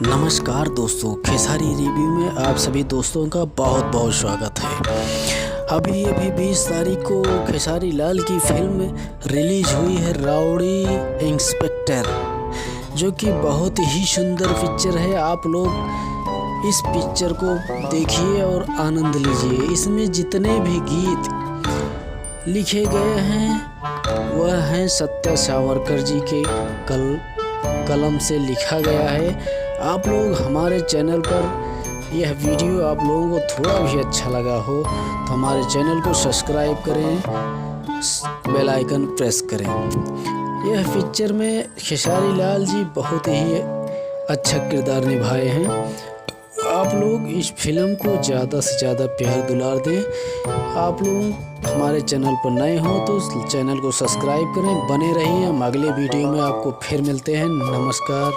नमस्कार दोस्तों, खेसारी रिव्यू में आप सभी दोस्तों का बहुत बहुत स्वागत है। अभी 20 तारीख को खेसारी लाल की फिल्म रिलीज हुई है राउडी इंस्पेक्टर, जो कि बहुत ही सुंदर पिक्चर है। आप लोग इस पिक्चर को देखिए और आनंद लीजिए। इसमें जितने भी गीत लिखे गए हैं वह हैं सत्या सावरकर जी के कलम से लिखा गया है। आप लोग हमारे चैनल पर यह वीडियो आप लोगों को थोड़ा भी अच्छा लगा हो तो हमारे चैनल को सब्सक्राइब करें, बेल आइकन प्रेस करें। यह पिक्चर में खेसारी लाल जी बहुत ही अच्छा किरदार निभाए हैं। आप लोग इस फिल्म को ज़्यादा से ज़्यादा प्यार दुलार दें। आप लोग हमारे चैनल पर नए हो तो चैनल को सब्सक्राइब करें, बने रहिए। हम अगले वीडियो में आपको फिर मिलते हैं। नमस्कार।